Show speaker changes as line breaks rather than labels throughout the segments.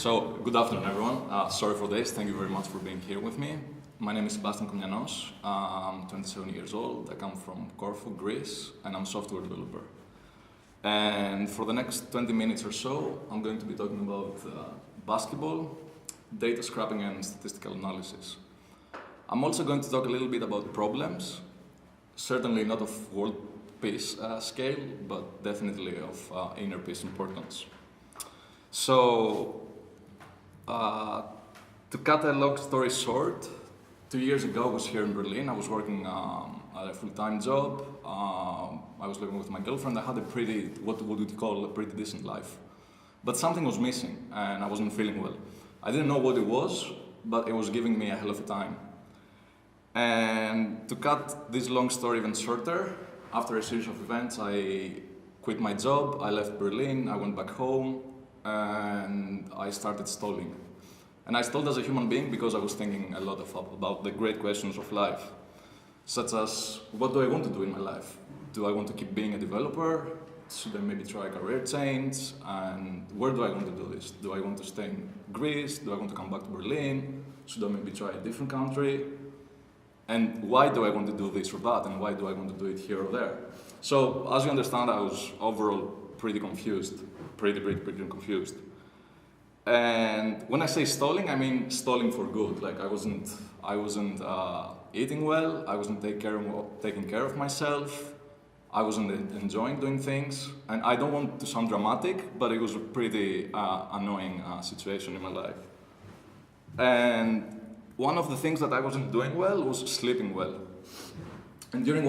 So, good afternoon, everyone. Sorry for this. Thank you very much for being here with me. My name is Sebatian Komoanos. I'm 27 years old. I come from Corfu, Greece, and I'm a software developer. And for the next 20 minutes or so, I'm going to be talking about basketball, data scrapping, and statistical analysis. I'm also going to talk a little bit about problems, certainly not of world peace scale, but definitely of inner peace importance. So, to cut a long story short, 2 years ago I was here in Berlin. I was working at a full-time job. I was living with my girlfriend. I had a pretty, what would you call a pretty decent life. But something was missing and I wasn't feeling well. I didn't know what it was, but it was giving me a hell of a time. And to cut this long story even shorter, after a series of events, I quit my job, I left Berlin, I went back home, and I started stalling. And I stalled as a human being because I was thinking a lot about the great questions of life, such as, what do I want to do in my life? Do I want to keep being a developer? Should I maybe try a career change? And where do I want to do this? Do I want to stay in Greece? Do I want to come back to Berlin? Should I maybe try a different country? And why do I want to do this or that? And why do I want to do it here or there? So, as you understand, I was overall pretty confused. Pretty confused. And when I say stalling, I mean stalling for good. Like I wasn't eating well. I wasn't taking care of myself. I wasn't enjoying doing things. And I don't want to sound dramatic, but it was a pretty annoying situation in my life. And one of the things that I wasn't doing well was sleeping well. And during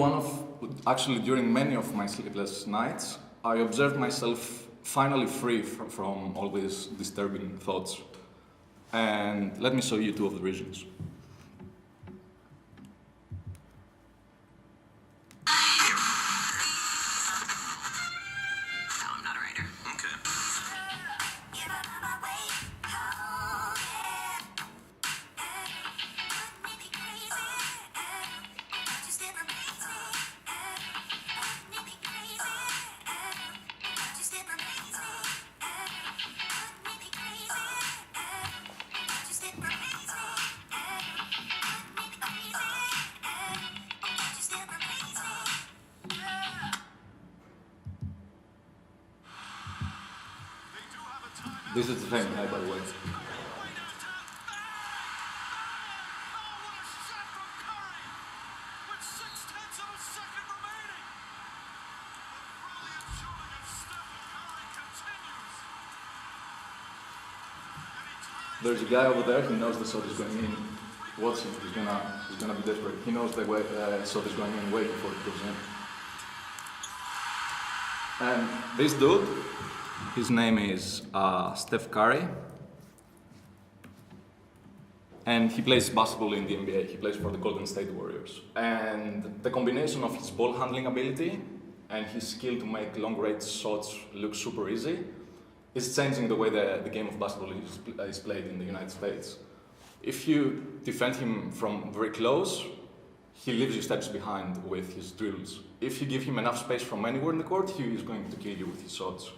many of my sleepless nights, I observed myself finally free from all these disturbing thoughts. And let me show you two of the reasons.
I'm not a writer. Okay.
This is the thing, by the way.
Steph Curry with 0.6 of a second remaining. The brilliant shooting of Steph Curry continues.
There's a guy over there, he knows the shot is going in. Watch him, he's gonna be desperate. He knows the way shot is going in way before it goes in. And this dude, his name is Steph Curry, and he plays basketball in the NBA. He plays for the Golden State Warriors. And the combination of his ball handling ability and his skill to make long-range shots look super easy is changing the way the game of basketball is played in the United States. If you defend him from very close, he leaves you steps behind with his drills. If you give him enough space from anywhere in the court, he is going to kill you with his shots.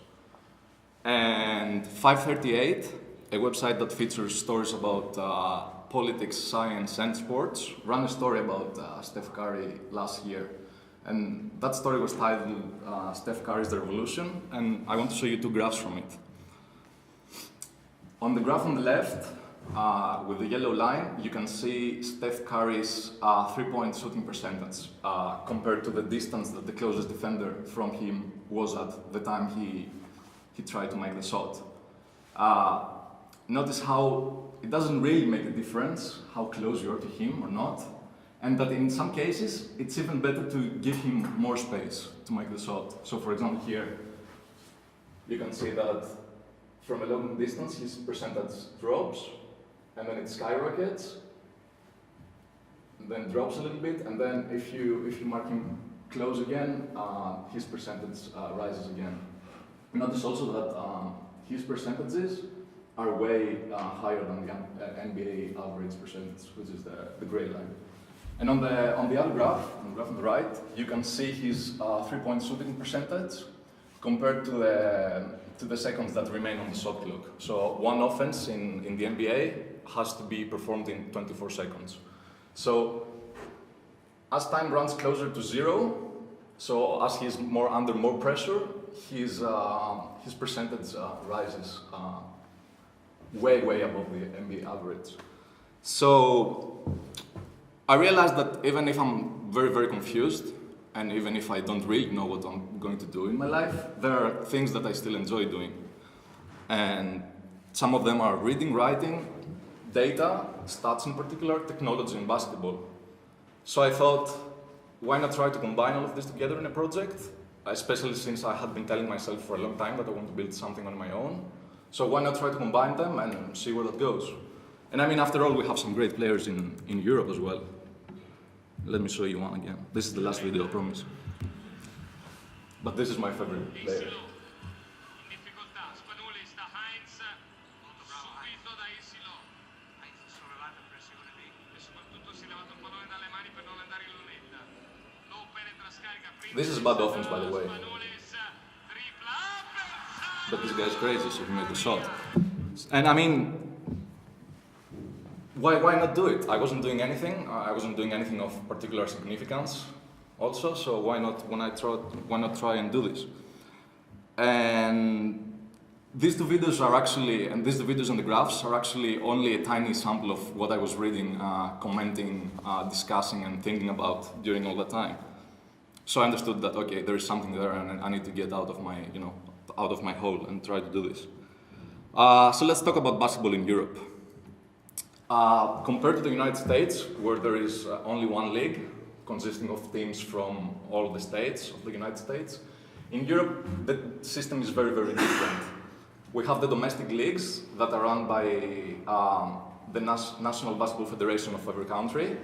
And 538, a website that features stories about politics, science, and sports, ran a story about Steph Curry last year. And that story was titled Steph Curry's The Revolution, and I want to show you two graphs from it. On the graph on the left, with the yellow line, you can see Steph Curry's three-point shooting percentage compared to the distance that the closest defender from him was at the time he tried to make the shot. Notice how it doesn't really make a difference how close you are to him or not, and that in some cases it's even better to give him more space to make the shot. So for example here, you can see that from a long distance his percentage drops, and then it skyrockets, and then drops a little bit, and then if you mark him close again, his percentage rises again. Notice also that his percentages are way higher than the NBA average percentage, which is the gray line. And on the other graph, on the right, you can see his three-point shooting percentage compared to to the seconds that remain on the shot clock. So one offense in the NBA has to be performed in 24 seconds. So as time runs closer to zero, so as he's under more pressure, his percentage rises way above the NBA average. So I realized that even if I'm very confused, and even if I don't really know what I'm going to do in my life, there are things that I still enjoy doing. And some of them are reading, writing, data, stats in particular, technology and basketball. So I thought, why not try to combine all of this together in a project? Especially since I had been telling myself for a long time that I want to build something on my own. So why not try to combine them and see where that goes? And I mean, after all, we have some great players in Europe as well. Let me show you one again. This is the last video, I promise. But this is my favorite player. This is bad offense, by the way. But this guy's crazy, so he made the shot. And I mean, why not do it? I wasn't doing anything. I wasn't doing anything of particular significance also, so why not try and do this? And these two videos are actually, and these two videos and the graphs are actually only a tiny sample of what I was reading, commenting, discussing and thinking about during all that time. So I understood that, okay, there is something there and I need to get out of my, out of my hole and try to do this. So let's talk about basketball in Europe. Compared to the United States, where there is only one league consisting of teams from all the states of the United States, in Europe the system is very different. We have the domestic leagues that are run by the National Basketball Federation of every country,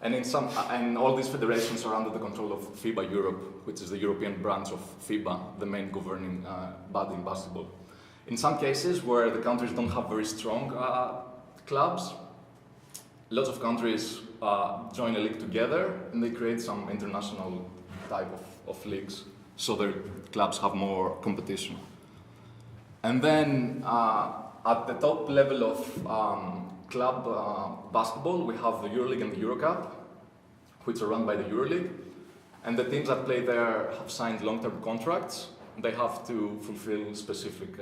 and all these federations are under the control of FIBA Europe, which is the European branch of FIBA, the main governing body in basketball. In some cases where the countries don't have very strong clubs, lots of countries join a league together and they create some international type of leagues, so their clubs have more competition. And then at the top level of club basketball, we have the Euroleague and the Eurocup, which are run by the Euroleague. And the teams that play there have signed long-term contracts. They have to fulfill specific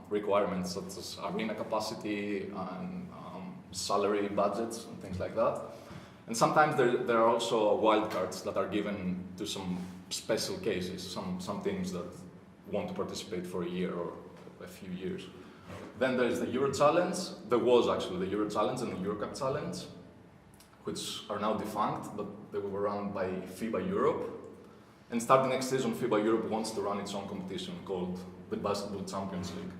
requirements such as arena capacity and salary budgets and things like that. And sometimes there are also wildcards that are given to some special cases, some teams that want to participate for a year or a few years. Then there's the Euro Challenge. There was actually the Euro Challenge and the Eurocup Challenge, which are now defunct, but they were run by FIBA Europe. And starting next season, FIBA Europe wants to run its own competition called the Basketball Champions League.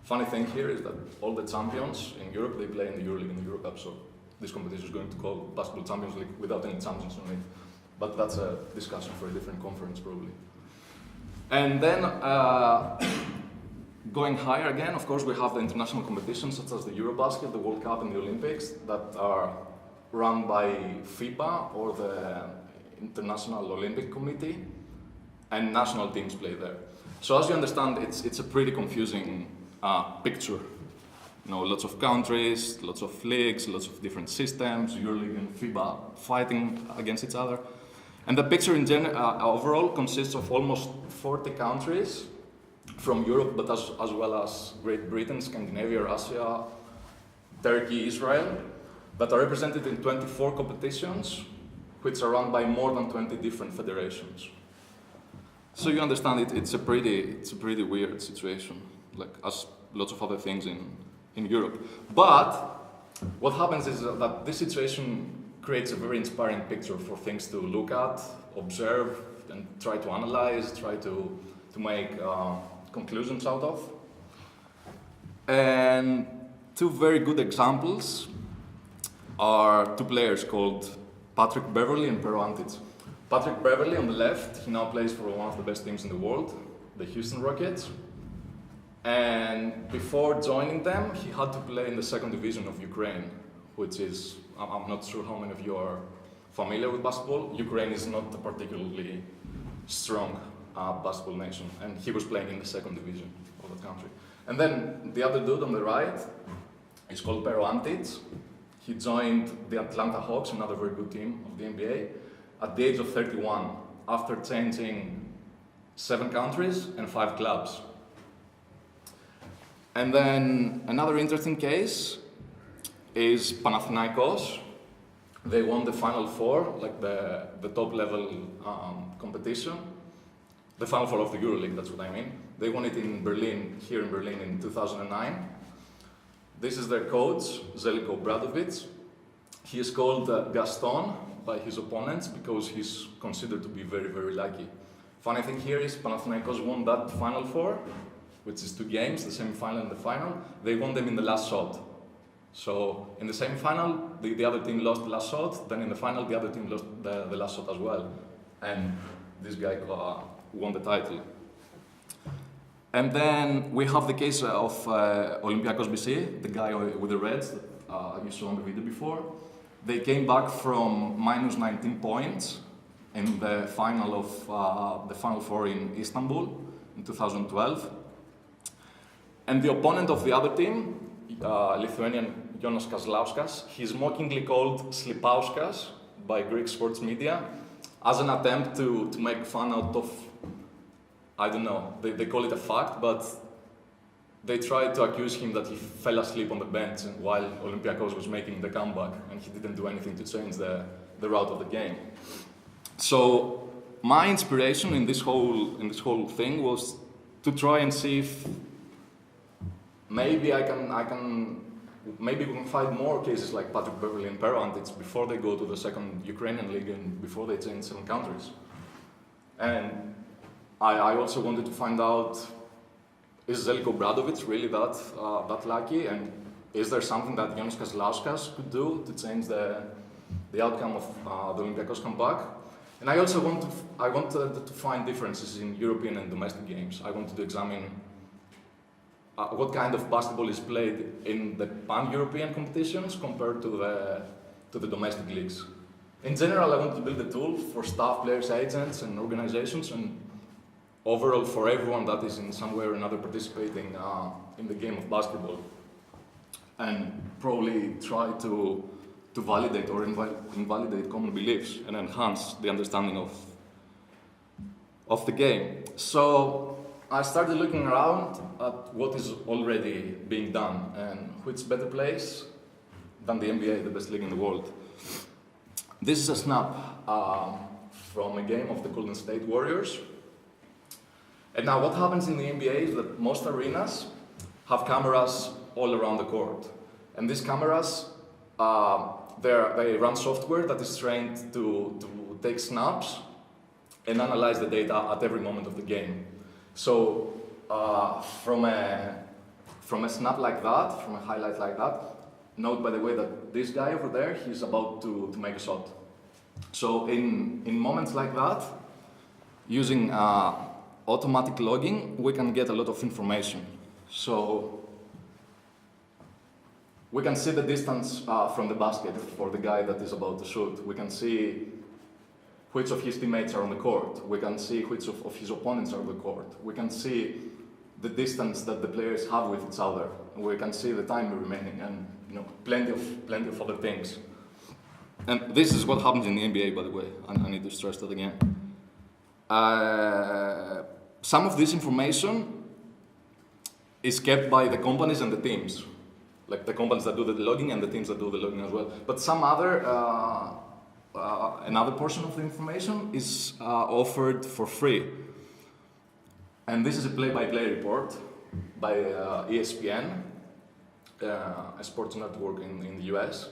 Funny thing here is that all the champions in Europe, they play in the Euroleague and the Eurocup, so this competition is going to call Basketball Champions League without any champions on it. But that's a discussion for a different conference, probably. And then, going higher again, of course, we have the international competitions such as the Eurobasket, the World Cup and the Olympics that are run by FIBA or the International Olympic Committee, and national teams play there. So as you understand, it's a pretty confusing picture. Lots of countries, lots of leagues, lots of different systems, Euroleague and FIBA fighting against each other. And the picture in overall consists of almost 40 countries from Europe, but as well as Great Britain, Scandinavia, Russia, Turkey, Israel, that are represented in 24 competitions, which are run by more than 20 different federations. So you understand it's a pretty weird situation, like as lots of other things in Europe. But what happens is that this situation creates a very inspiring picture for things to look at, observe, and try to analyze, try to make conclusions out of. And two very good examples are two players called Patrick Beverley and Pero Antic. Patrick Beverley on the left, he now plays for one of the best teams in the world, the Houston Rockets. And before joining them, he had to play in the second division of Ukraine, which is, I'm not sure how many of you are familiar with basketball. Ukraine is not a particularly strong basketball nation, and he was playing in the second division of that country. And then the other dude on the right is called Pero Antic. He joined the Atlanta Hawks, another very good team of the NBA, at the age of 31, after changing 7 countries and 5 clubs. And then another interesting case is Panathinaikos. They won the Final Four, like the top level competition. The Final Four of the Euroleague, that's what I mean. They won it in Berlin, here in Berlin in 2009. This is their coach, Zeljko Obradovic. He is called Gaston by his opponents because he's considered to be very, very lucky. Funny thing here is Panathinaikos won that Final Four, which is 2 games, the semi-final and the final. They won them in the last shot. So in the semi-final, the other team lost the last shot, then in the final, the other team lost the last shot as well. And this guy won the title. And then we have the case of Olympiacos BC, the guy with the Reds that you saw in the video before. They came back from minus 19 points in the final of the Final Four in Istanbul in 2012. And the opponent of the other team, Lithuanian Jonas Kazlauskas, he's mockingly called Slipauskas by Greek sports media as an attempt to make fun out of, I don't know, they call it a fact, but they tried to accuse him that he fell asleep on the bench while Olympiacos was making the comeback, and he didn't do anything to change the route of the game. So my inspiration in this whole thing was to try and see if maybe maybe we can find more cases like Patrick Beverley and Pero Antic before they go to the second Ukrainian league and before they change 7 countries. And I also wanted to find out, is Zeljko Obradovic really that lucky, and is there something that Jonas Kazlauskas could do to change the outcome of the Olympiacos comeback? And I also wanted to find differences in European and domestic games. I wanted to examine what kind of basketball is played in the pan-European competitions compared to the domestic leagues. In general, I wanted to build a tool for staff, players, agents, and organizations, and overall for everyone that is in some way or another participating in the game of basketball, and probably try to validate or invalidate common beliefs and enhance the understanding of the game. So I started looking around at what is already being done, and which better place than the NBA, the best league in the world. This is a snap from a game of the Golden State Warriors. And now what happens in the NBA is that most arenas have cameras all around the court. And these cameras, they run software that is trained to take snaps and analyze the data at every moment of the game. So from a snap like that, from a highlight like that, note by the way that this guy over there, he's about to make a shot. So in moments like that, using automatic logging, we can get a lot of information. So we can see the distance from the basket for the guy that is about to shoot. We can see which of his teammates are on the court. We can see which of his opponents are on the court. We can see the distance that the players have with each other. We can see the time remaining, and plenty of other things. And this is what happens in the NBA, by the way. I need to stress that again. Some of this information is kept by the companies and the teams, like the companies that do the logging and the teams that do the logging as well. But some other, another portion of the information is offered for free. And this is a play-by-play report by ESPN, a sports network in the US.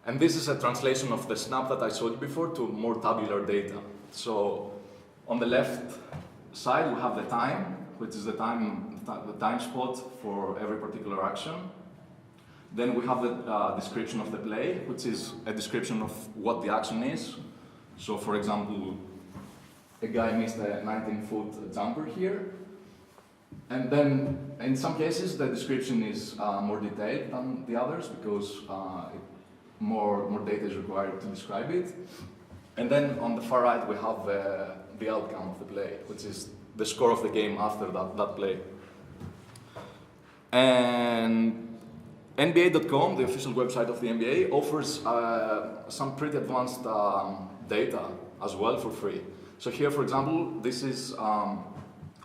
And this is a translation of the snap that I showed you before to more tabular data. So on the left side, we have the time, which is the time spot for every particular action. Then we have the description of the play, which is a description of what the action is. So for example, a guy missed a 19-foot jumper here. And then in some cases, the description is more detailed than the others because more data is required to describe it. And then on the far right, we have the outcome of the play, which is the score of the game after that play. And NBA.com, the official website of the NBA, offers some pretty advanced data as well for free. So here, for example, this is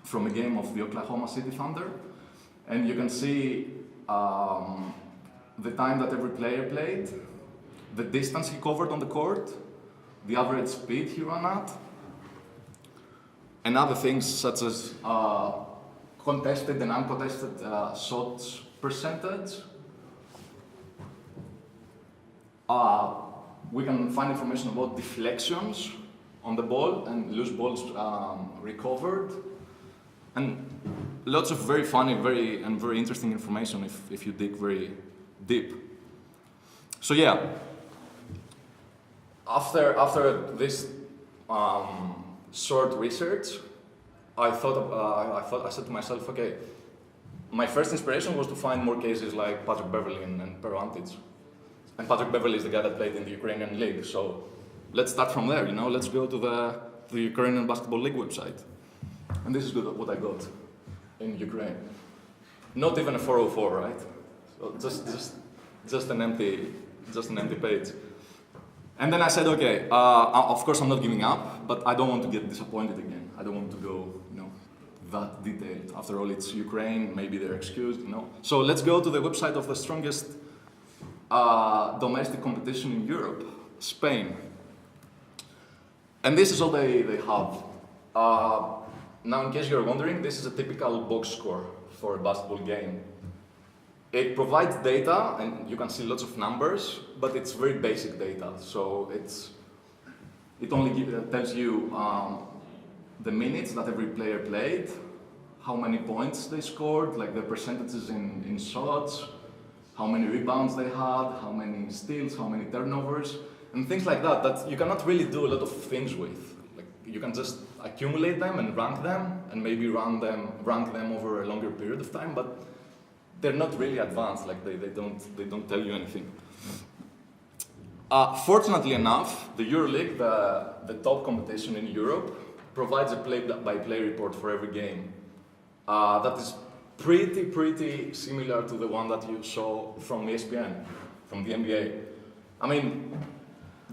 from a game of the Oklahoma City Thunder, and you can see the time that every player played, the distance he covered on the court, the average speed he ran at, and other things such as contested and uncontested shots percentage. We can find information about deflections on the ball and loose balls recovered, and lots of very funny, very interesting information if you dig very deep. So yeah, after this short research, I said to myself, okay, my first inspiration was to find more cases like Patrick Beverley and Per Antic. And Patrick Beverley is the guy that played in the Ukrainian league, so let's start from there, let's go to the Ukrainian Basketball League website. And this is what I got in Ukraine. Not even a 404, right? So just an empty page. And then I said, okay, of course I'm not giving up, but I don't want to get disappointed again. I don't want to go, that detailed. After all, it's Ukraine, maybe they're excused, So let's go to the website of the strongest domestic competition in Europe, Spain. And this is all they have. Now, in case you're wondering, this is a typical box score for a basketball game. It provides data, and you can see lots of numbers, but it's very basic data. So it only tells you the minutes that every player played, how many points they scored, like the percentages in shots, how many rebounds they had, how many steals, how many turnovers, and things like that you cannot really do a lot of things with. Like, you can just accumulate them and rank them, and maybe rank them over a longer period of time, but they're not really advanced, like they don't tell you anything. Fortunately enough, the Euroleague, the top competition in Europe, provides a play-by-play report for every game. That is pretty similar to the one that you saw from ESPN, from the NBA. I mean,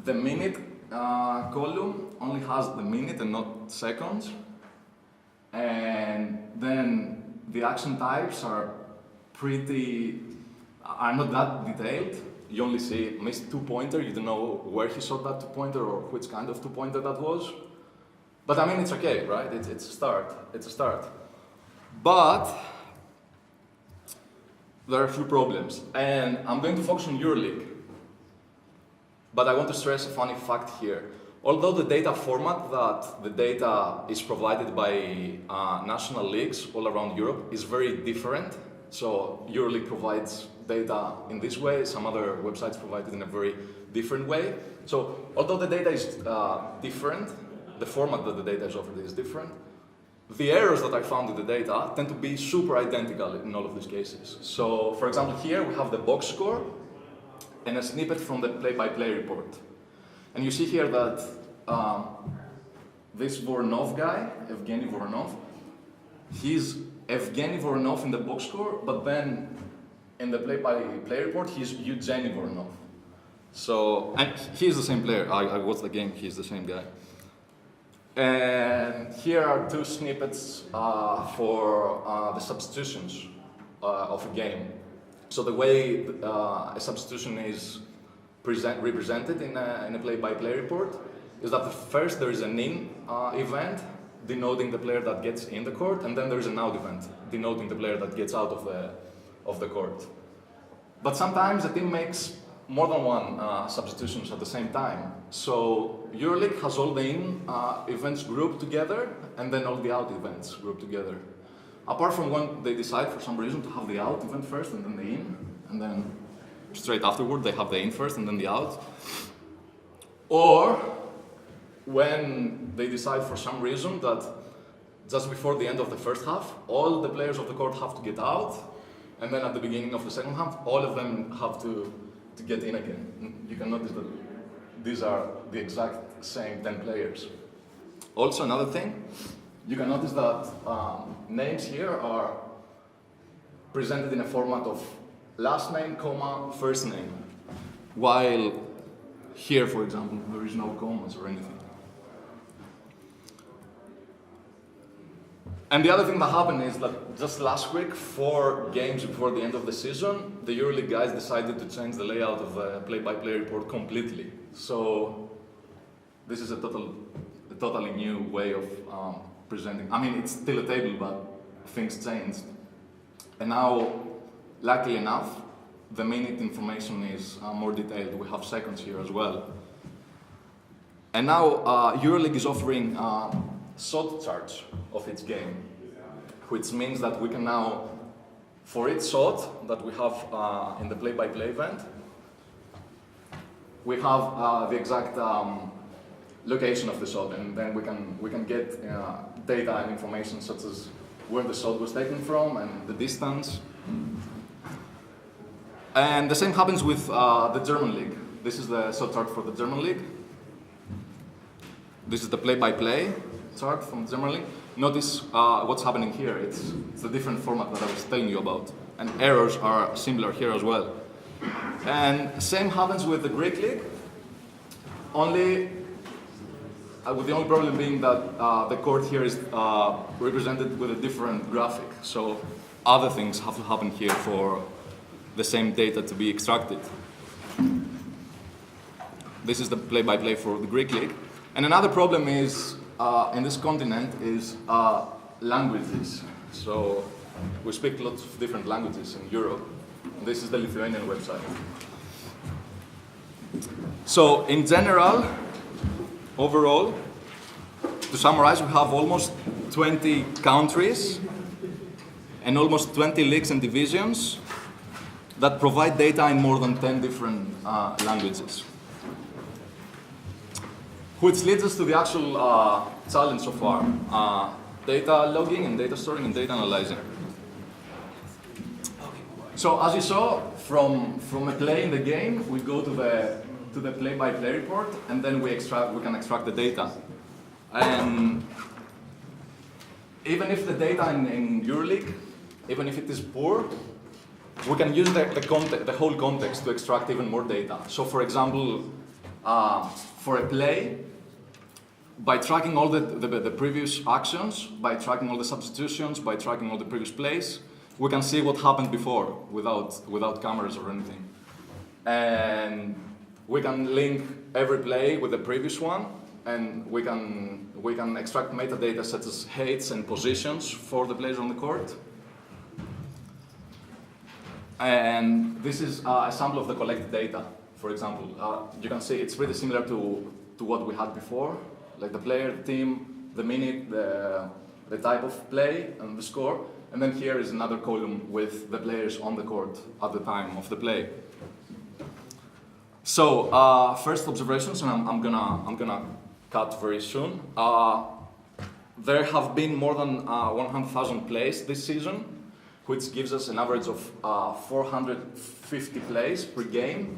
the minute column only has the minute and not seconds, and then the action types are not that detailed. You only see missed two-pointer, you don't know where he shot that two-pointer or which kind of two-pointer that was. But I mean, it's okay, right? It's a start. But there are a few problems, and I'm going to focus on Euroleague. But I want to stress a funny fact here. Although the data format that the data is provided by national leagues all around Europe is very different, so Euroleague provides data in this way, some other websites provide it in a very different way. So although the data is different, the format that the data is offered is different, the errors that I found in the data tend to be super identical in all of these cases. So, for example, here we have the box score and a snippet from the play-by-play report. And you see here that this Voronov guy, Evgeny Voronov, he's Evgeny Voronov in the box score, but then in the play-by-play report, he's Evgeny Voronov. So, and he's the same player. I watched the game, he's the same guy. And here are two snippets for the substitutions of a game. So the way a substitution is represented in a play-by-play report is that first there is an in event denoting the player that gets in the court, and then there is an out event denoting the player that gets out of the court. But sometimes a team makes more than one substitutions at the same time. So Euroleague has all the in events grouped together and then all the out events grouped together. Apart from when they decide for some reason to have the out event first and then the in, and then straight afterward they have the in first and then the out. Or when they decide for some reason that just before the end of the first half, all the players of the court have to get out, and then at the beginning of the second half, all of them have to get in again. You can notice that these are the exact same 10 players. Also, another thing, you can notice that names here are presented in a format of last name, comma, first name, while here, for example, there is no commas or anything. And the other thing that happened is that just last week, 4 games before the end of the season, the Euroleague guys decided to change the layout of the play-by-play report completely. So this is a totally new way of presenting. I mean, it's still a table, but things changed. And now, luckily enough, the minute information is more detailed. We have seconds here as well. And now Euroleague is offering shot charts of each game, which means that we can now, for each shot that we have in the play-by-play event, we have the exact location of the shot, and then we can get data and information such as where the shot was taken from and the distance. And the same happens with the German league. This is the shot chart for the German league. This is the play-by-play chart from the German league. Notice what's happening here. It's the different format that I was telling you about. And errors are similar here as well. And same happens with the Greek league, only with the only problem being that the court here is represented with a different graphic. So other things have to happen here for the same data to be extracted. This is the play-by-play for the Greek league. And another problem is, in this continent, is languages. So we speak lots of different languages in Europe. This is the Lithuanian website. So in general, overall, to summarize, we have almost 20 countries and almost 20 leagues and divisions that provide data in more than 10 different languages. Which leads us to the actual challenge so far, data logging and data storing and data analyzing. So as you saw, from a play in the game, we go to the play-by-play report, and then we can extract the data. And even if the data in Euroleague, even if it is poor, we can use the whole context to extract even more data. So for example, for a play, by tracking all the previous actions, by tracking all the substitutions, by tracking all the previous plays, we can see what happened before without cameras or anything. And we can link every play with the previous one, and we can extract metadata such as heights and positions for the players on the court. And this is a sample of the collected data. For example, you can see it's pretty similar to what we had before, like the player, the team, the minute, the type of play, and the score. And then here is another column with the players on the court at the time of the play. So first observations, and I'm gonna cut very soon. There have been more than 100,000 plays this season, which gives us an average of 450 plays per game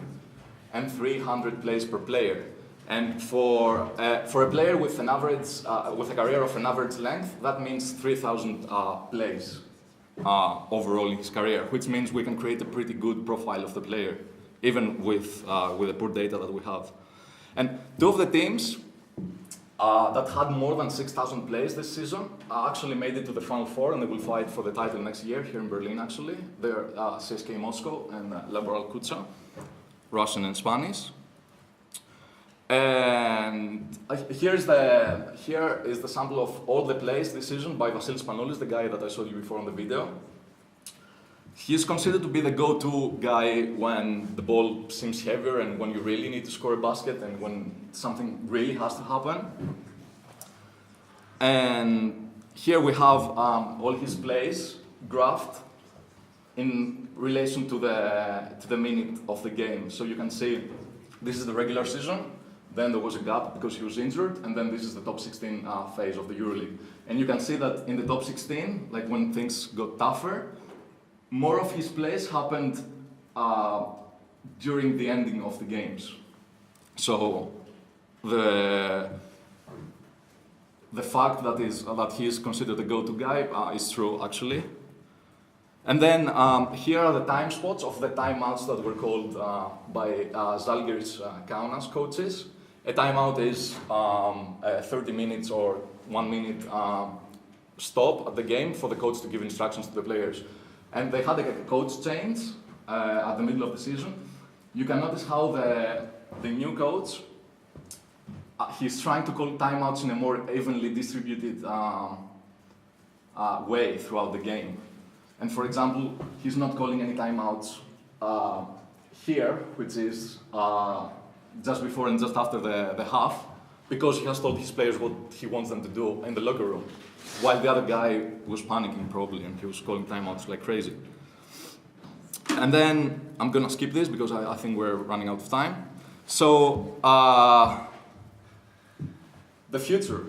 and 300 plays per player. And for a player with an average, with a career of an average length, that means 3,000 plays overall in his career, which means we can create a pretty good profile of the player, even with the poor data that we have. And 2 of the teams that had more than 6,000 plays this season actually made it to the Final Four, and they will fight for the title next year here in Berlin, actually. They're CSKA Moscow and Laboral Kutza, Russian and Spanish. And here is the sample of all the plays this season by Vasilis Panoulis, the guy that I showed you before on the video. He's considered to be the go-to guy when the ball seems heavier and when you really need to score a basket and when something really has to happen. And here we have all his plays graphed in relation to the minute of the game. So you can see this is the regular season. Then there was a gap because he was injured, and then this is the top 16 phase of the EuroLeague. And you can see that in the top 16, like when things got tougher, more of his plays happened during the ending of the games. So the fact that he is considered the go-to guy is true, actually. And then here are the time spots of the timeouts that were called by Zalgiris Kaunas coaches. A timeout is 30 minutes or 1 minute stop at the game for the coach to give instructions to the players. And they had a coach change at the middle of the season. You can notice how the new coach, he's trying to call timeouts in a more evenly distributed way throughout the game. And for example, he's not calling any timeouts here, which is just before and just after the half, because he has told his players what he wants them to do in the locker room, while the other guy was panicking probably and he was calling timeouts like crazy. And then I'm gonna skip this because I think we're running out of time. So the future.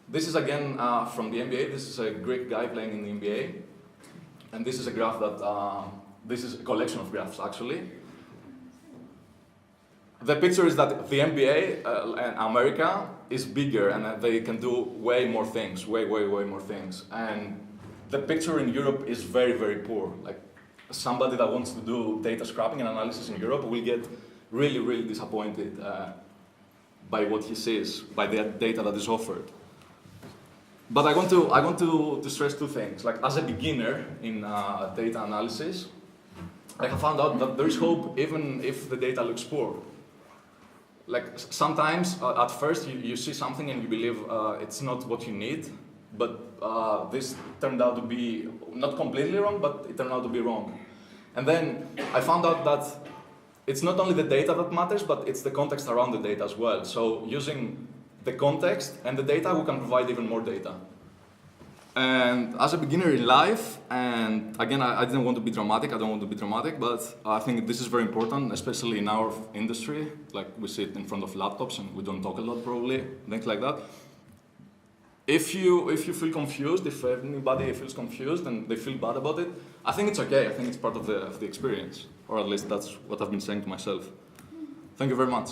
This is again from the NBA. This is a Greek guy playing in the NBA. And this is a graph that, this is a collection of graphs actually. The picture is that the NBA and America is bigger and they can do way more things, way more things. And the picture in Europe is very, very poor. Like somebody that wants to do data scrapping and analysis in Europe will get really, really disappointed by what he sees, by the data that is offered. But I want to stress two things. Like as a beginner in data analysis, I have found out that there is hope even if the data looks poor. Like sometimes at first you see something and you believe it's not what you need, but this turned out to be not completely wrong, but it turned out to be wrong. And then I found out that it's not only the data that matters, but it's the context around the data as well. So using the context and the data, we can provide even more data. And as a beginner in life, and again, I didn't want to be dramatic, I don't want to be dramatic, but I think this is very important, especially in our industry. Like we sit in front of laptops and we don't talk a lot probably, things like that. If you feel confused, if anybody feels confused and they feel bad about it, I think it's okay, I think it's part of the experience. Or at least that's what I've been saying to myself. Thank you very much.